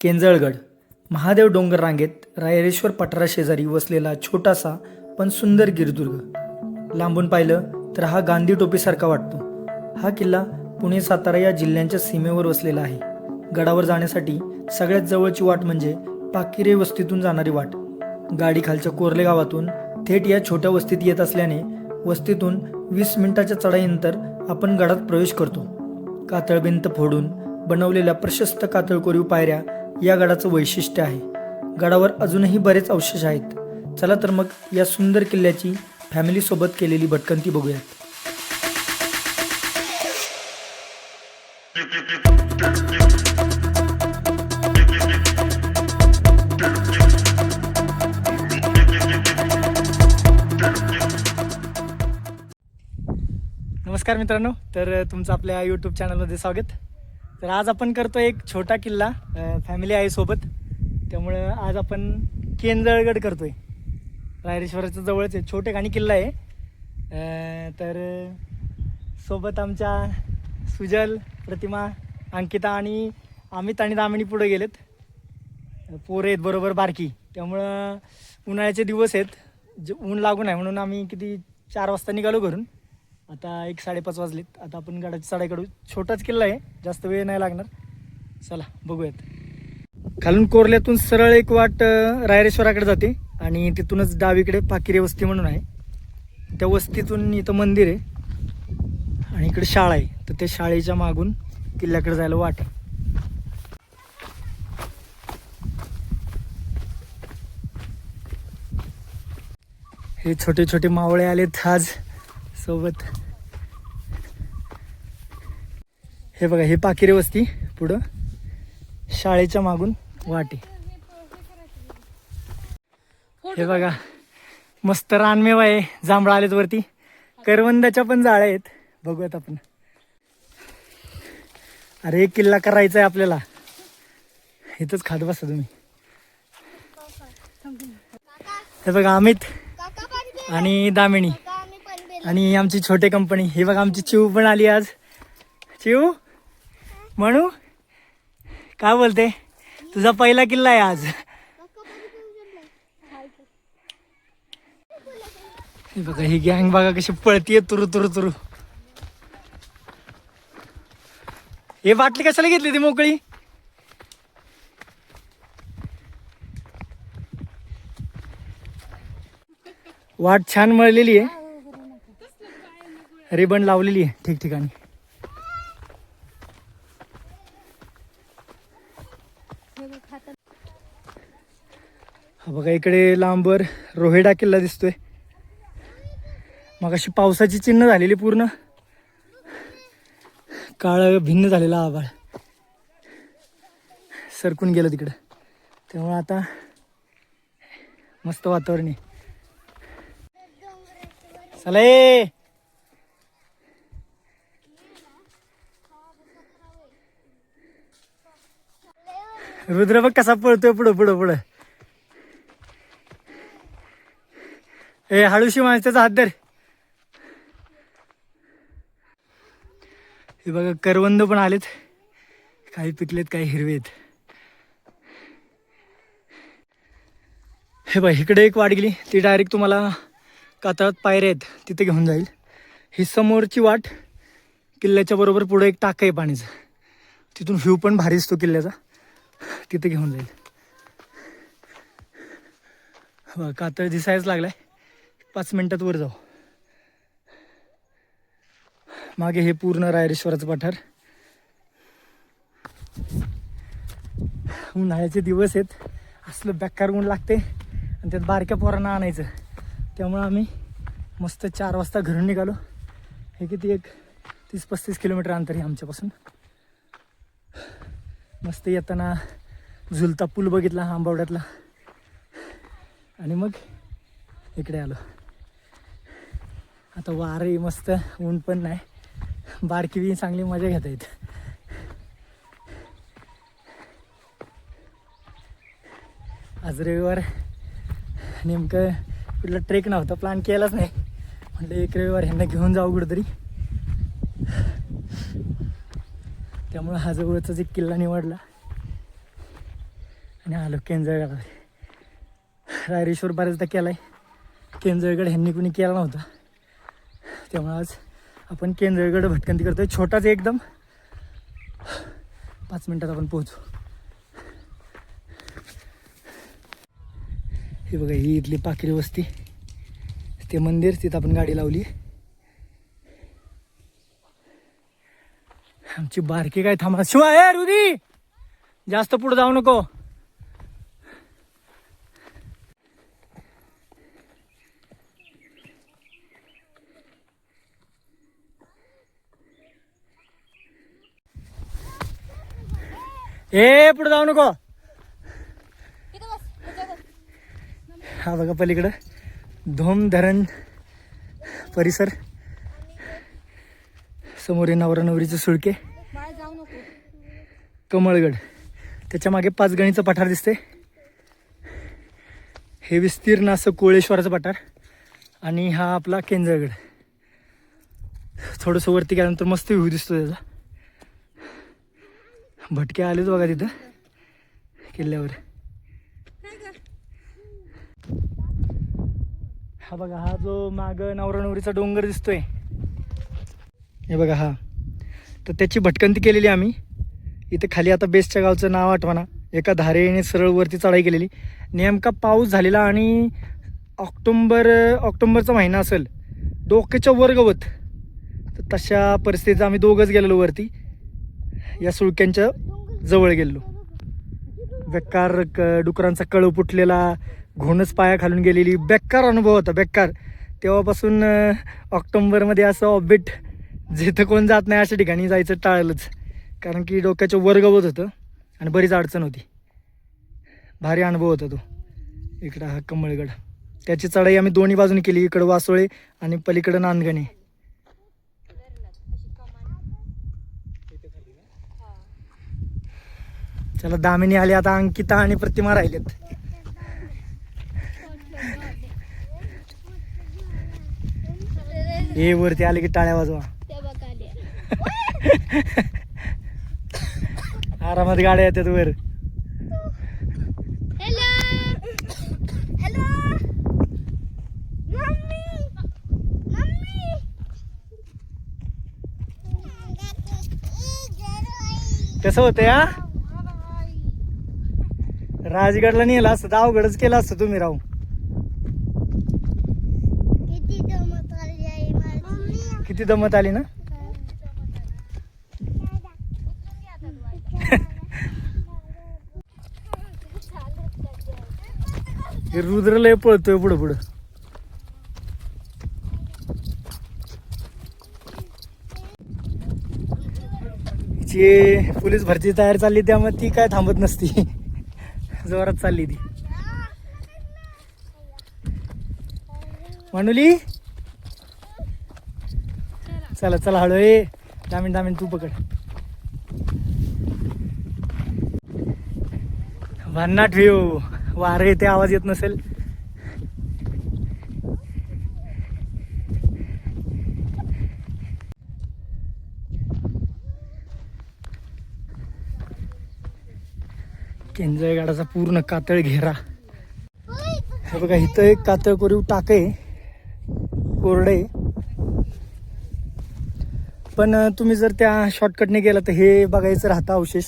केंजळगड महादेव डोंगर रांगेत रायरेश्वर पठाराशेजारी वसलेला छोटासा पण सुंदर गिरदुर्ग. लांबून पाहिलं तर हा गांधी टोपीसारखा वाटतो. हा किल्ला पुणे सातारा या जिल्ह्यांच्या सीमेवर वसलेला आहे. गडावर जाण्यासाठी सगळ्यात जवळची वाट म्हणजे पाकिरे वस्तीतून जाणारी वाट. गाडी खालच्या कोरले गावातून थेट या छोट्या वस्तीत येत असल्याने वस्तीतून 20 मिनिटाच्या चढाईनंतर आपण गडात प्रवेश करतो. कातळ भिंत फोडून बनवलेल्या प्रशस्त कातळकोरीव पायऱ्या या गडाचं वैशिष्ट्य आहे. गडावर अजूनही बरेच अवशेष आहेत. चला तर मग या सुंदर किल्ल्याची फॅमिलीसोबत केलेली भटकंती बघूयात. नमस्कार मित्रांनो, तर तुमचं आपल्या यूट्यूब चॅनलमध्ये स्वागत. तर आज आपण करतो एक छोटा किल्ला, फॅमिली आहे सोबत. त्यामुळं आज आपण केंजळगड करतोय. रायरेश्वराच्या जवळच आहे, छोटे खाणी किल्ला आहे. तर सोबत आमच्या सुजल, प्रतिमा, अंकिता आणि अमित आणि दामिनी पुढे गेलेत. पोरं आहेत बरोबर बारकी. त्यामुळं उन्हाळ्याचे दिवस आहेत, जे ऊन लागून आहे म्हणून आम्ही 4 वाजता निघालो घरून. आता 1:30 वाजलेत. आता आपण गडाची चढाई करू. छोटाच किल्ला आहे, जास्त वेळ नाही लागणार. चला बघूयात. खालून कोरल्यातून सरळ एक वाट रायरेश्वराकडे जाते आणि तिथूनच डावीकडे पाकिरे वस्ती म्हणून आहे. त्या वस्तीतून इथं मंदिर आहे आणि इकडे शाळा आहे. तर त्या शाळेच्या मागून किल्ल्याकडे जायला वाट आहे. हे छोटे छोटे मावळे आलेत आज सोबत. हे बघा, हे पाकिरे वस्ती, पुढं शाळेच्या मागून वाटे. हे बघा, मस्त रानमेवा आहे, जांभळा आलेत वरती. करवंदाच्या पण जाळ्या आहेत, बघूयात आपण. अरे किल्ला करायचा आहे आपल्याला, इथंच खात बसा तुम्ही. हे बघा अमित आणि दामिनी आणि आमची छोटे कंपनी. हे बघा आमची चिऊ पण आली आज. चिऊ म्हणू काय बोलते, तुझा पहिला किल्ला आहे आज. हे बघा ही गँग बघा कशी पळतीये तुरु तुरु तुरु. हे बाटली कशाला घेतली ती मोकळी. वाट छान मळलेली आहे, रिबन लावलेली आहे ठिकठिकाणी. हा बघा, इकडे लांबवर रोहेडा किल्ला दिसतोय. मग अशी पावसाची चिन्ह झालेली, पूर्ण काळ भिन्न झालेला आभाळ सरकून गेलं तिकडं. त्यामुळे आता मस्त वातावरण आहे. चला ये. रुद्र बघ कसा पळतोय पुढं पुढं पुढं. ए हळूशी माणसाचा हात धर. हे बघा करवंद पण आलेत, काही पिकलेत काही हिरवेत. हे बघ इकडे एक वाट गेली, ती डायरेक्ट तुम्हाला कातळात पायऱ्या आहेत तिथे घेऊन जाईल. ही समोरची वाट किल्ल्याच्या बरोबर पुढे एक टाक आहे पाणीचं, तिथून व्ह्यू पण भारी दिसतो किल्ल्याचा, तिथे घेऊन जाईल. हो कातळ दिसायच लागलाय. 5 मिनिटात वर जाऊ. मागे हे पूर्ण रायरेश्वराचं पठार. उन्हाळ्याचे दिवस आहेत, असलं बेकार ऊन लागते आणि त्यात बारक्या पोरांना आणायचं. त्यामुळं आम्ही मस्त 4 वाजता घरून निघालो. हे किती एक 30-35 किलोमीटर अंतर आहे आमच्यापासून. मस्त येताना झुलता पूल बघितला आंबावड्यातला आणि मग इकडे आलो. आता वारे मस्त, ऊन पण नाही, बारकी बी चांगली मजा घेता येत. आज रविवार, नेमकं कुठला ट्रेक नव्हता, प्लॅन केलाच नाही. म्हटलं एक रविवार ह्यांना घेऊन जाऊ कुठंतरी. त्यामुळे हा जवळचाच एक किल्ला निवडला. आणि आलो केंजळगड. रायरेश्वर बऱ्याचदा केला आहे, केंजळगड ह्यांनी कुणी केला नव्हता, त्यामुळे आज आपण केंजळगड भटकंती करतोय. छोटाच एकदम, 5 मिनटात आपण पोहोचू. हे बघा, ही इथली पाखरी वस्ती, ते मंदिर, तिथं आपण गाडी लावली. आमची बारकी काय थांबा. शिवाय रुदी जास्त पुढे जाऊ नको. पुढे जाऊ नको. हा बघा पलीकडं धोम धरण परिसर, समोर आहे नवरा नवरीचे सुळके, कमळगड, त्याच्या मागे 5 गणीचं पठार दिसते. हे विस्तीर्ण असं कोळेश्वराचं पठार, आणि हा आपला केंजळगड. थोडंसं वरती गेल्यानंतर मस्त व्ह्यू दिसतो त्याचा. भटके आलेच बघा तिथं किल्ल्यावर. हा बघा, हा जो माग नवरा नवरीचा डोंगर दिसतोय, हे बघा हा, तर त्याची भटकंती केलेली आम्ही. इथे खाली आता बेसच्या गावचं नाव आठवणा, एका धारेने सरळ वरती चढाई केलेली. नेमका पाऊस झालेला आणि ऑक्टोबरचा महिना असेल, डोक्याच्या वर गवत. तर तशा परिस्थितीत आम्ही दोघंच गेलेलो वरती, या सुळक्यांच्या जवळ गेलो. बेकार डुकरांचा कळव फुटलेला, घोणच पाया खालून गेलेली, बेकार अनुभव होता, बेकार. तेव्हापासून ऑक्टोबरमध्ये असं ऑबिट जिथं कोण जात नाही अशा ठिकाणी जायचं टाळलंच, कारण की डोक्याचं वर गवत होतं आणि बरीच अडचण होती. भारी अनुभव होता तो. इकडं हा कमळगड, त्याची चढाई आम्ही दोन्ही बाजूने केली, इकडं वासोळे आणि पलीकडं नांदगणी. चला दामिनी आली, आता अंकिता आणि प्रतिमा राहिलेत. हे वरती आले की टाळ्या वाजवा. आरामात गाड्या येतात वर. कसं होतं या राजगडला नेला असतं तर अवघडच केलं असतं तुम्ही राहू. किती दमत आली ना. हे रुद्र लय पळतोय पुढं पुढं. जी पोलीस भरती तयार चालली, त्यामुळे ती काय थांबत नसती, जोरात चालली ती. मानुली चला चला हळू. दामीन तू पकड. भन्नाट व्ह्यू, वारे येते, आवाज येत नसेल. केंजळगडाचा पूर्ण कातळ घेरा. हे बघा, इथं एक कातळ कोरीव टाक आहे, कोरडे. पण तुम्ही जर त्या शॉर्टकटने गेला तर हे बघायचं राहतं अवशेष.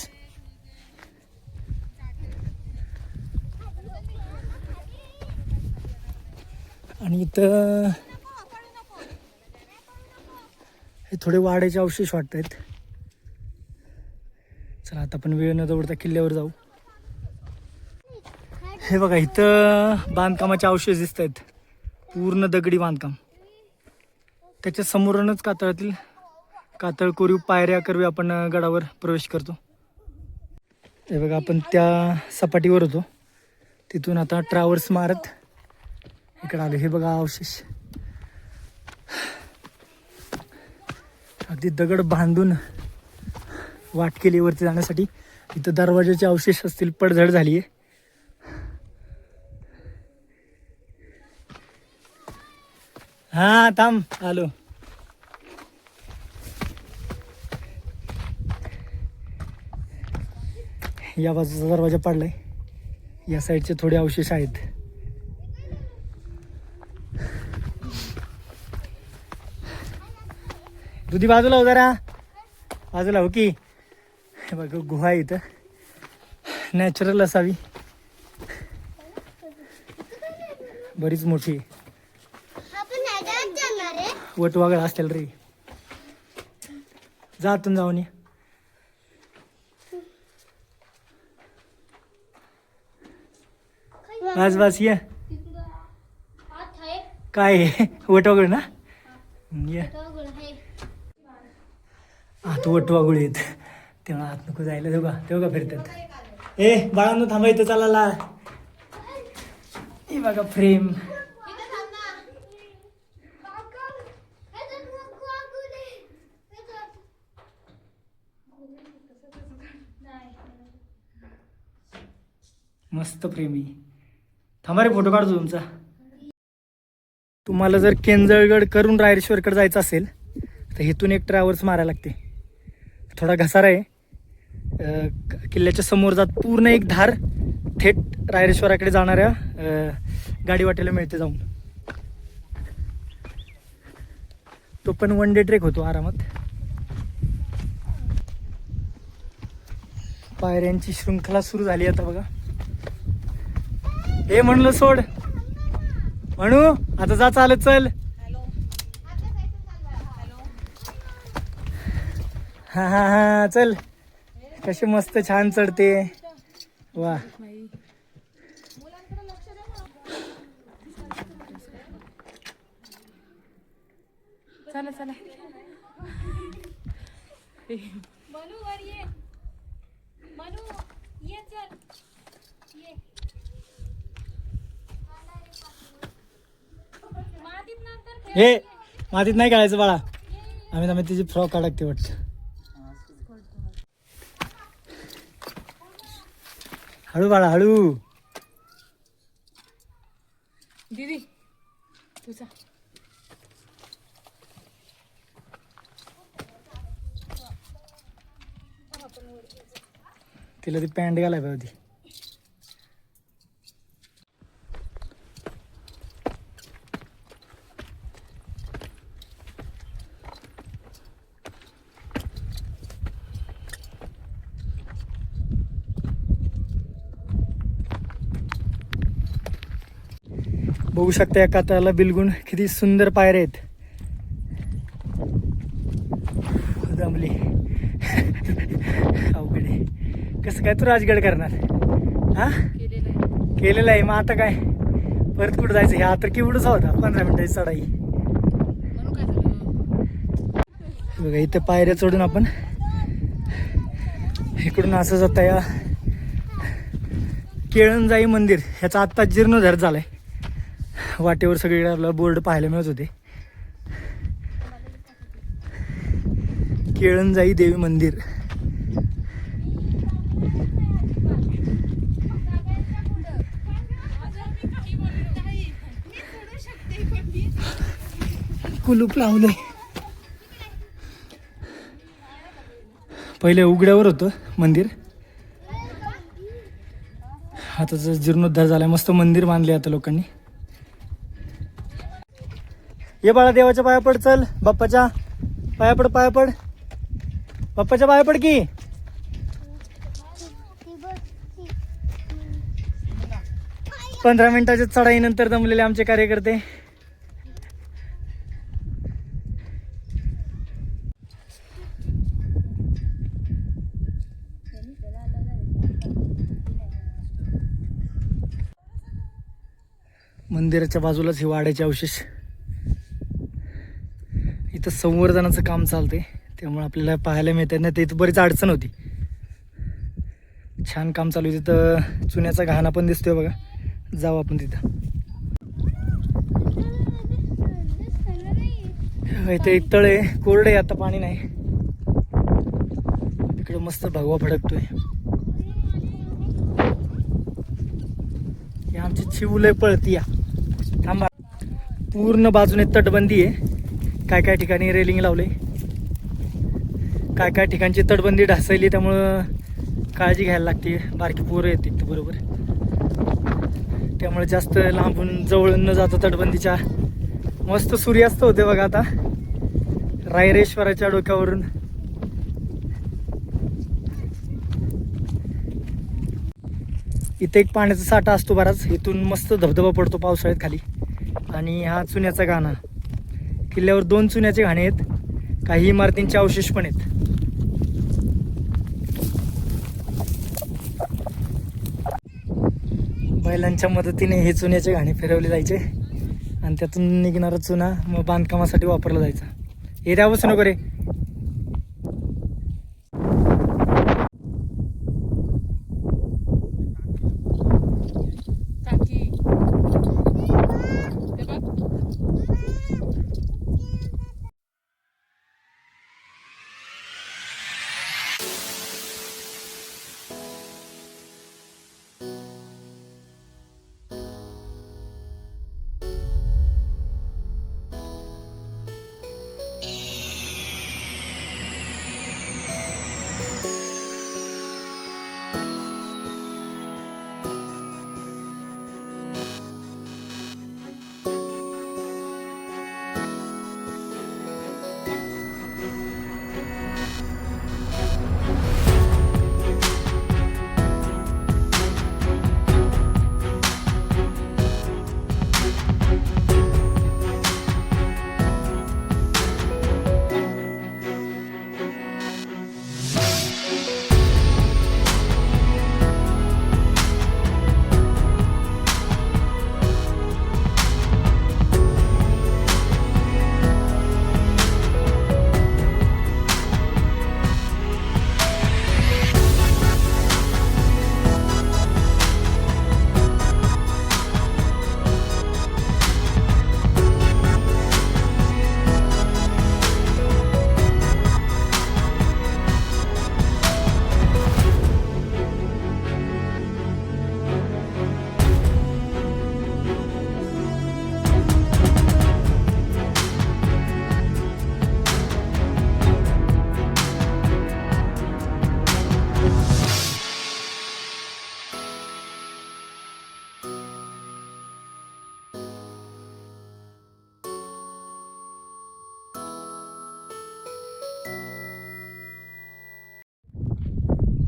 आणि इथं हे थोडे वाड्याचे अवशेष वाटत आहेत. चला आता आपण वेळ न दवडता किल्ल्यावर जाऊ. हे बघा, इथं बांधकामाचे अवशेष दिसत आहेत, पूर्ण दगडी बांधकाम. त्याच्या समोरूनच कातळातील कातळ कोरीव पायऱ्या करवी आपण गडावर प्रवेश करतो. हे बघा, आपण त्या सपाटीवर होतो, तिथून आता ट्रॅव्हल्स मारत इकडे आलो. हे बघा अवशेष, अगदी दगड बांधून वाट केली वरती जाण्यासाठी. इथं दरवाजाचे अवशेष असतील, पडझड झाली आहे. हा थांब आलो. या बाजूचा दरवाजा पडलाय. या साईडचे थोडे अवशेष आहेत. दुधी बाजूला हो जरा, बाजूला हो की. हे बघ गुहा आहे इथं, नॅचरल असावी, बरीच मोठी. वटवागळ असतील रे, जातून जाऊन ये. बस बस ये. काय आहे? वटवागळ ना, ये. आत वटवागुळ येत, तेव्हा आत नको जायला. तेव्हा फिरतात. ए बाळांनो थांबा, इथं चालायला. हे बघा फ्रेम. मस्त प्रेमी. थांबा रे, फोटो काढतो तुमचा. तुम्हाला जर केंजळगड करून रायरेश्वरकडे जायचं असेल तर इथून एक ट्रॅव्हल्स मारायला लागते. थोडा घसारा आहे. किल्ल्याच्या समोर जात पूर्ण एक धार थेट रायरेश्वराकडे जाणाऱ्या गाडी वाटेला मिळते जाऊन. तो पण 1 डे ट्रेक होतो आरामात. पायऱ्यांची शृंखला सुरू झाली आता बघा. हे म्हणलं सोड म्हणू, आता जा चालत चल. हा हा हा चल. कशी मस्त छान चढते. वा चला चला. मनू वर ये, मनू ये चल ये. मातीत नंतर खेळ. हे मातीत नाही काढायचं बाळा. आम्ही तिची फ्रॉक काढते वाटतं. हळू बाळा हळू. दीदी तुझा तिला ती पॅन्ट घालाय पाहिजे. बघू शकता या कातळाला बिलगुण किती सुंदर पायऱ्या आहेत. जमली. अवघड आहे. कसं काय तू राजगड करणार? हा केलेलं आहे. मग आता काय परत कुठं जायचं? ह्या तर केवढंच होता 15 मिनिटाची चढाई. बघा इथे पायऱ्या चढून आपण इकडून असं जाता या केळणजाई मंदिर. ह्याचा आत्ता जीर्णोद्धार झालाय. वाटेवर सगळीकडे आपल्याला बोर्ड पाहायला मिळत होते. केळणजाई देवी मंदिर. कुलूप लावलंय. पहिले उघड्यावर होतं मंदिर, आता जीर्णोद्धार झालाय. मस्त मंदिर बांधले आता लोकांनी. ये बाळा देवाच्या पाया पड. चल बाप्पाच्या पाया पड. पाया पड बाप्पाच्या पाया पड की. पंधरा मिनिटाच्या चढाईनंतर दमलेले आमचे कार्यकर्ते. मंदिराच्या बाजूलाच हे वाड्याचे अवशेष. इथं संवर्धनाचं काम चालतंय, त्यामुळे आपल्याला पाहायला मिळतात ना. ते इथं बरीच अडचण होती. छान काम चालू आहे. तिथं चुन्याचा घाणा पण दिसतोय बघा. जाऊ आपण तिथं. इथं एक तळ आहे, कोरडे आहे, आता पाणी नाही. तिकडं मस्त भगवा फडकतोय. ही आमची चिवलय पळती या. थांबा. पूर्ण बाजूने तटबंदी आहे. काय काय ठिकाणी रेलिंग लावले, काय काय ठिकाणची तटबंदी ढासळली, त्यामुळं काळजी घ्यायला लागते. बारकी पोरं येते बरोबर. त्यामुळे जास्त लांबून जवळून न जाता तटबंदीच्या मस्त सूर्यास्त होते बघा आता रायरेश्वराच्या डोक्यावरून. इथे एक पाण्याचा साठा असतो बराच, इथून मस्त धबधबा पडतो पावसाळ्यात खाली. आणि हा चुन्याचा घाणा. किल्ल्यावर 2 चुन्याचे घाणे आहेत, काही इमारतींचे अवशेष पण आहेत. बैलांच्या मदतीने हे चुन्याचे घाणे फिरवले जायचे आणि त्यातून निघणारा चुना मग बांधकामासाठी वापरला जायचा. हे द्या बसू नको रे. काकी ते बघ.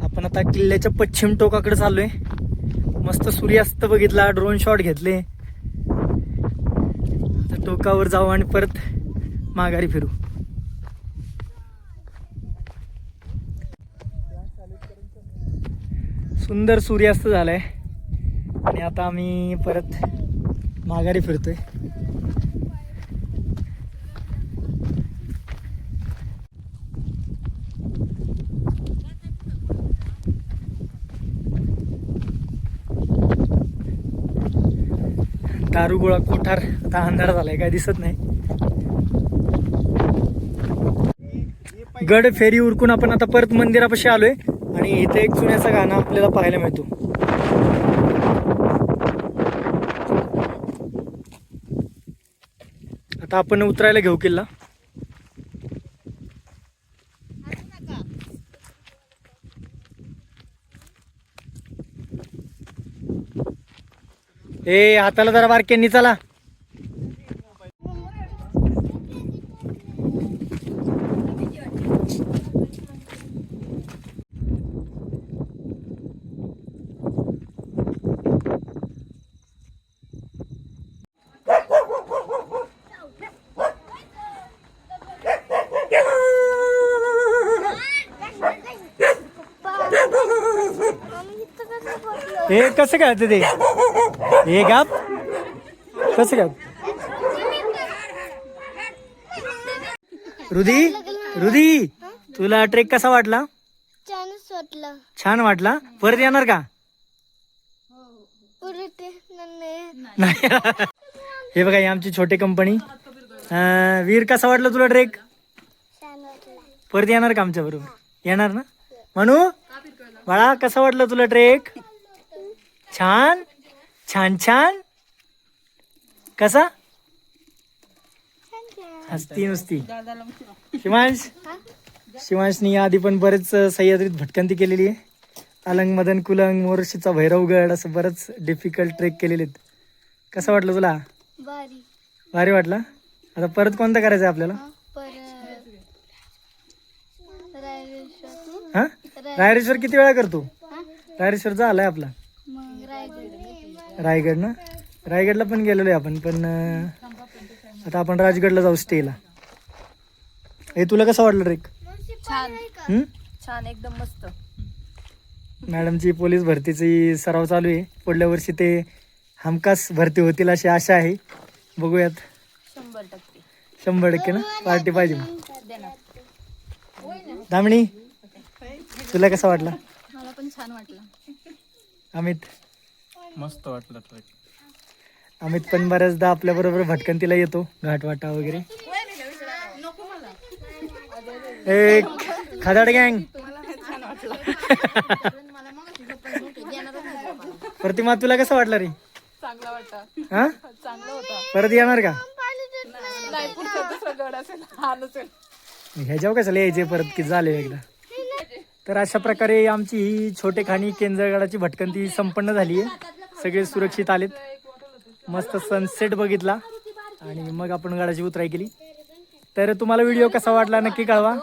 आपण आता किल्ल्याच्या पश्चिम टोकाकडे चाललोय. मस्त सूर्यास्त बघितला, ड्रोन शॉट घेतले. आता टोकावर जाऊ आणि परत माघारी फिरू. सुंदर सूर्यास्त झालाय आणि आता आम्ही परत माघारी फिरतोय. दारुगोळा कोठार आता अंधार झालाय, काय दिसत नाही. गड फेरी उरकून आपण आता परत मंदिरापाशी आलोय आणि इथे एक चुन्याचा घाणा आपल्याला पाहायला मिळतो. आता आपण उतरायला घेऊ किल्ला. हाताला जरा बारक्यांनी चला. हे कसं काय ते हे गाप कसं काय. रुदी तुला ट्रेक कसा वाटला. छान वाटला. परत येणार का. नाही. हे बघा ही आमची छोटी कंपनी. वीर कसा वाटला तुला ट्रेक. परत येणार का आमच्या बरोबर. येणार ना. म्हणू बाळा कसा वाटला तुला ट्रेक. छान छान छान. कसा हसती नुसती. शिवांशनी आधी पण बरेच सह्याद्रीत भटकंती केलेली आहे. अलंग मदन कुलंग मोर्शीचा भैरवगड असं बरंच डिफिकल्ट ट्रेक केलेले आहेत. कसं वाटलं तुला? भारी. भारी वाटला. आता परत कोणतं करायचं आहे आपल्याला? परत रायरेश्वर. हा, रायरेश्वर किती वेळा करतो? हा? रायरेश्वर झालाय आपला. मग रायगड. रायगड ना, रायगडला पण गेलेलो आहे आपण, पण आता आपण राजगडला जाऊ स्टेला. हे तुला कसं वाटलं ट्रेक? छान छान एकदम मस्त. मॅडमची पोलीस भरतीची सराव चालू आहे. पुढल्या वर्षी ते हमखास भरती होतील अशी आशा आहे. बघूयात. 100% 100% ना, पार्टी पाहिजे मग. देणार. दामिनी, तुला कसं वाटलं? मला पण छान वाटलं. अमित? मस्त वाटलं ट्रेक. अमित पण बऱ्याचदा आपल्या बरोबर भटकंतीला येतो, घाटवाटा वगैरे. ए खदाड गँग. प्रतिमा, तुला कसं वाटलं रे? चांगला वाटतं. हा, चांगलं होतं. परत येणार का? नाही पुढचं दुसरं गड असेल हा नसेल. ह्याच्यावर कसं यायचे परत की झाले एकदा. तर अशा प्रकारे आमची ही छोटेखानी केंजळगडाची भटकंती संपन्न झाली आहे. सगळे सुरक्षित आलेत. मस्त सनसेट बघितला आणि मग आपण गडाची उतराई केली. तर तुम्हाला व्हिडिओ कसा वाटला नक्की कळवा.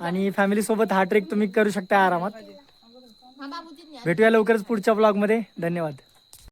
आणि फॅमिलीसोबत हा ट्रेक तुम्ही करू शकता आरामात. भेटूया लवकरच पुढच्या ब्लॉगमध्ये. धन्यवाद.